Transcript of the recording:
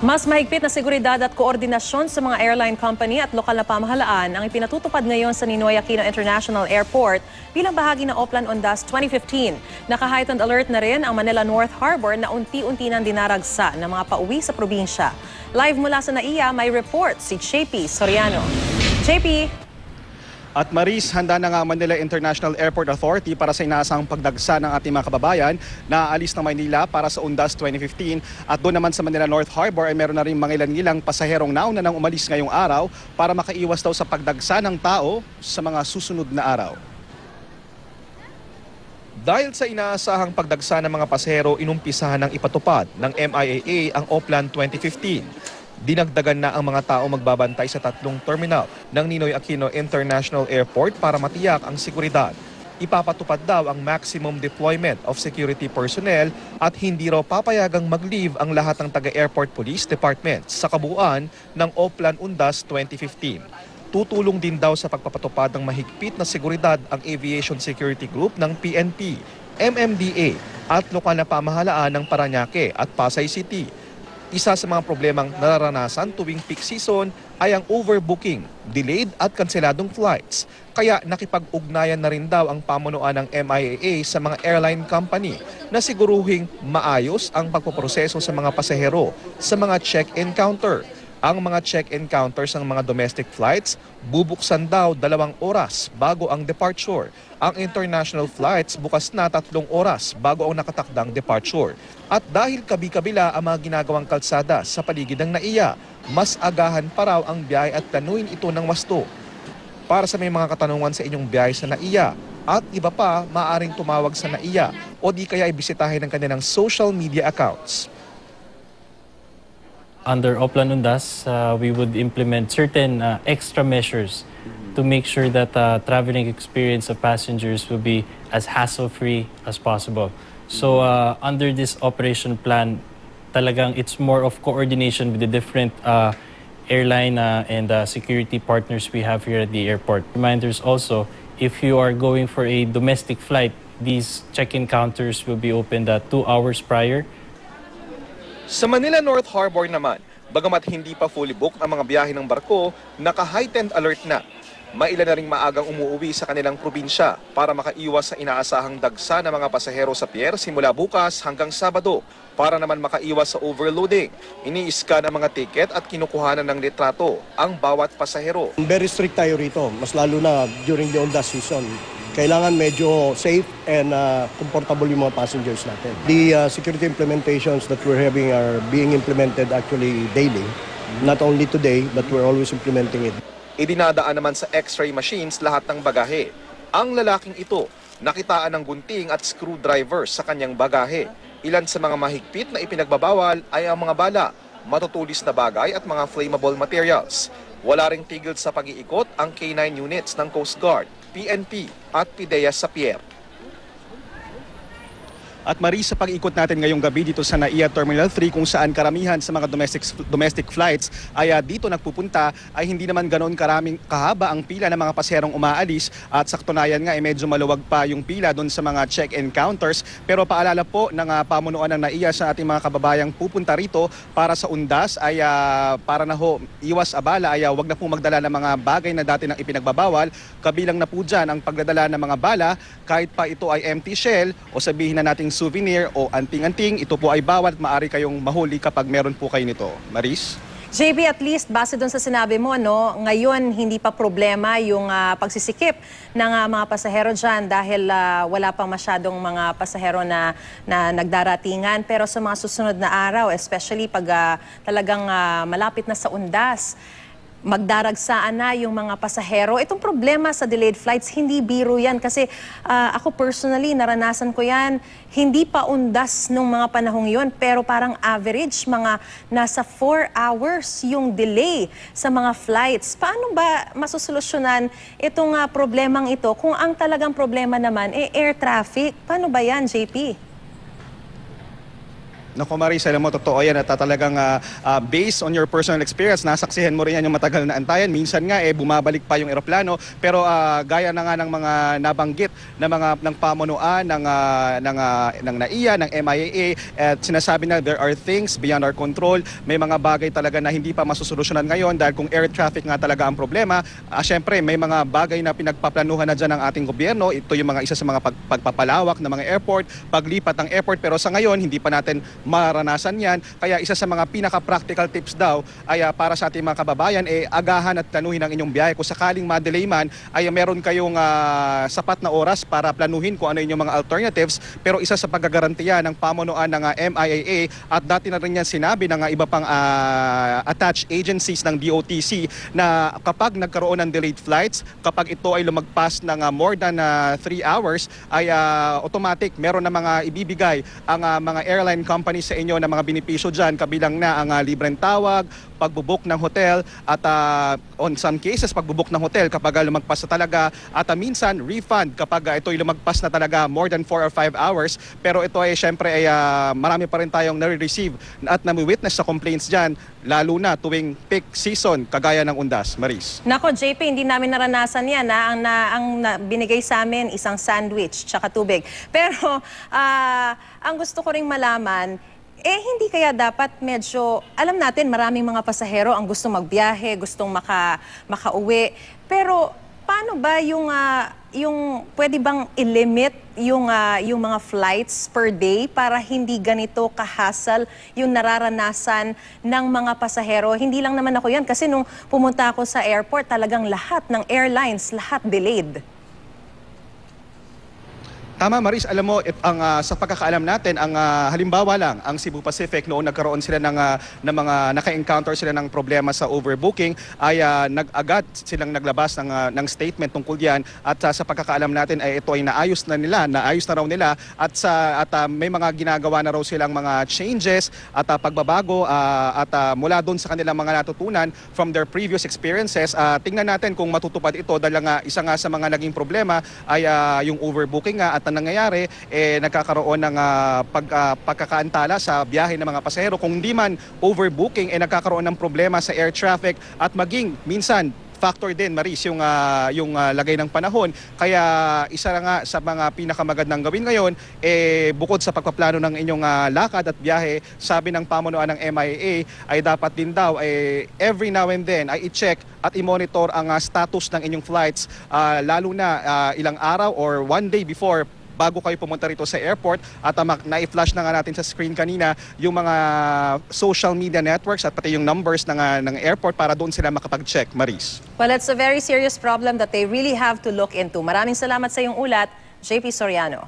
Mas mahigpit na seguridad at koordinasyon sa mga airline company at lokal na pamahalaan ang ipinatutupad ngayon sa Ninoy Aquino International Airport bilang bahagi ng Oplan-Ondas 2015. Naka-heightened alert na rin ang Manila North Harbor na unti-unti nang dinaragsa ng mga pauwi sa probinsya. Live mula sa NAIA, may report si JP Soriano. JP! At Maris, handa na nga Manila International Airport Authority para sa inaasahang pagdagsa ng ating mga kababayan na aalis ng Maynila para sa Undas 2015. At doon naman sa Manila North Harbor ay meron na rin mga ilang pasaherong nauna nang umalis ngayong araw para makaiwas daw sa pagdagsa ng tao sa mga susunod na araw. Dahil sa inaasahang pagdagsa ng mga pasahero, inumpisahan ng ipatupad ng MIAA ang Oplan 2015. Dinagdagan na ang mga tao magbabantay sa 3 terminal ng Ninoy Aquino International Airport para matiyak ang seguridad. Ipapatupad daw ang maximum deployment of security personnel at hindi raw papayagang mag-leave ang lahat ng taga-Airport Police Department sa kabuuan ng Oplan-Undas 2015. Tutulong din daw sa pagpapatupad ng mahigpit na seguridad ang Aviation Security Group ng PNP, MMDA at lokal na pamahalaan ng Parañaque at Pasay City. Isa sa mga problemang nararanasan tuwing peak season ay ang overbooking, delayed at kanseladong flights. Kaya nakipag-ugnayan na rin daw ang pamunuan ng MIAA sa mga airline company na siguruhing maayos ang pagpoproseso sa mga pasahero sa mga check-in counter. Ang mga check-in counters ng mga domestic flights bubuksan daw 2 oras bago ang departure. Ang international flights bukas na 3 oras bago ang nakatakdang departure. At dahil kabi-kabila ang mga ginagawang kalsada sa paligid ng NAIA, mas agahan pa raw ang biyahe at planuin ito ng wasto. Para sa may mga katanungan sa inyong biyahe sa NAIA at iba pa, maaaring tumawag sa NAIA o di kaya ibisitahin ang kanilang social media accounts. Under Oplan-Undas, we would implement certain extra measures to make sure that traveling experience of passengers will be as hassle-free as possible. So under this operation plan, talagang it's more of coordination with the different airline and security partners we have here at the airport. Reminders also, if you are going for a domestic flight, these check-in counters will be opened 2 hours prior. Sa Manila North Harbor naman, bagamat hindi pa fully booked ang mga biyahe ng barko, naka-heightened alert na. Mailan na ring maagang umuuwi sa kanilang probinsya para makaiwas sa inaasahang dagsa ng mga pasahero sa pier simula bukas hanggang Sabado. Para naman makaiwas sa overloading, ini-scan ang mga tiket at kinukuhanan ng litrato ang bawat pasahero. Very strict tayo rito, mas lalo na during the Ondas season. Kailangan medyo safe and comfortable yung mga passengers natin. The security implementations that we're having are being implemented actually daily. Not only today, but we're always implementing it. Idinadaan naman sa x-ray machines lahat ng bagahe. Ang lalaking ito, nakitaan ng gunting at screwdriver sa kanyang bagahe. Ilan sa mga mahigpit na ipinagbabawal ay ang mga bala, matutulis na bagay at mga flammable materials. Wala ring tigil sa pag-iikot ang K9 units ng Coast Guard, PNP at PIDEA sa pier. At Marie, sa pag-ikot natin ngayong gabi dito sa NAIA Terminal 3 kung saan karamihan sa mga domestic flights ay dito nagpupunta ay hindi naman ganoon kahaba ang pila ng mga pasaherong umaalis at sa katunayan nga ay medyo maluwag pa yung pila doon sa mga check-in counters. Pero paalala po ng pamunuan ng NAIA sa ating mga kababayang pupunta rito para sa Undas ay para na ho iwas abala ay wag na po magdala ng mga bagay na dati nang ipinagbabawal. Kabilang na po dyan ang pagdadala ng mga bala kahit pa ito ay empty shell o sabihin na nating souvenir o anting-anting, ito po ay bawal at maaari kayong mahuli kapag meron po kayo nito. Maris? JB, at least base doon sa sinabi mo, no, ngayon hindi pa problema yung pagsisikip ng mga pasahero dyan dahil wala pang masyadong mga pasahero na nagdaratingan. Pero sa mga susunod na araw, especially pag talagang malapit na sa Undas, magdaragsaan na yung mga pasahero. Itong problema sa delayed flights, hindi biro yan. Kasi ako personally, naranasan ko yan. Hindi pa Undas nung mga panahong yon, pero parang average, mga nasa 4 hours yung delay sa mga flights. Paano ba masusolusyonan itong problemang ito kung ang talagang problema naman air traffic? Paano ba yan, JP? Naku Maris, alam mo, totoo yan at talagang based on your personal experience, nasaksihan mo rin yan yung matagal na antayan. Minsan nga bumabalik pa yung eroplano, pero gaya na nga ng mga nabanggit na ng pamunuan ng NAIA, ng MIAA, at sinasabi na there are things beyond our control. May mga bagay talaga na hindi pa masusolusyonan ngayon dahil kung air traffic nga talaga ang problema, syempre may mga bagay na pinagpaplanuhan na dyan ng ating gobyerno. Ito yung mga isa sa mga pagpapalawak ng mga airport, paglipat ng airport, pero sa ngayon hindi pa natin maranasan yan. Kaya isa sa mga pinaka-practical tips daw ay para sa ating mga kababayan, agahan at planuhin ang inyong biyahe. Kung sakaling madelay man, ay meron kayong sapat na oras para planuhin kung ano yung mga alternatives. Pero isa sa paggagarantiya ng pamunuan ng MIAA at dati na rin yan sinabi ng iba pang attached agencies ng DOTC na kapag nagkaroon ng delayed flights, kapag ito ay lumagpas ng more than 3 hours, ay automatic meron na mga ibibigay ang mga airline companies sa inyo na mga benepisyo dyan, kabilang na ang libreng tawag, pagbubuk ng hotel at on some cases pagbubuk ng hotel kapag lumagpas na talaga at minsan refund kapag ito ay lumagpas na talaga more than 4 or 5 hours. Pero ito ay syempre ay marami pa rin tayong nare-receive at nami-witness sa complaints dyan, lalo na tuwing peak season kagaya ng Undas. Maris. Nako JP, hindi namin naranasan yan. Ang binigay sa amin isang sandwich tsaka tubig. Pero ang gusto ko ring malaman, hindi kaya dapat medyo, alam natin maraming mga pasahero ang gustong magbiyahe, gustong makauwi. Pero paano ba yung pwede bang i-limit yung mga flights per day para hindi ganito kahasal yung nararanasan ng mga pasahero? Hindi lang naman ako yan kasi nung pumunta ako sa airport, talagang lahat ng airlines, lahat delayed. Tama Maris, alam mo, sa pagkakaalam natin, halimbawa lang, ang Cebu Pacific noong nagkaroon sila ng mga naka-encounter sila ng problema sa overbooking, ay agad silang naglabas ng statement tungkol diyan at sa pagkakaalam natin ay ito ay naayos na raw nila at may mga ginagawa na raw silang mga changes at pagbabago at mula doon sa kanilang mga natutunan from their previous experiences. Tingnan natin kung matutupad ito dahil isa nga sa mga naging problema ay yung overbooking nga at nangyayari, nagkakaroon ng pagkakaantala sa biyahe ng mga pasahero. Kung di man overbooking, nagkakaroon ng problema sa air traffic at maging minsan factor din, Maris, yung lagay ng panahon. Kaya isa nga sa mga pinakamagandang gawin ngayon, bukod sa pagpaplano ng inyong lakad at biyahe, sabi ng pamunuan ng MIAA ay dapat din daw every now and then ay i-check at i-monitor ang status ng inyong flights, lalo na ilang araw or one day before bago kayo pumunta rito sa airport at na-i-flash na nga natin sa screen kanina yung mga social media networks at pati yung numbers ng airport para doon sila makapag-check, Maris. Well, it's a very serious problem that they really have to look into. Maraming salamat sa iyong ulat, JP Soriano.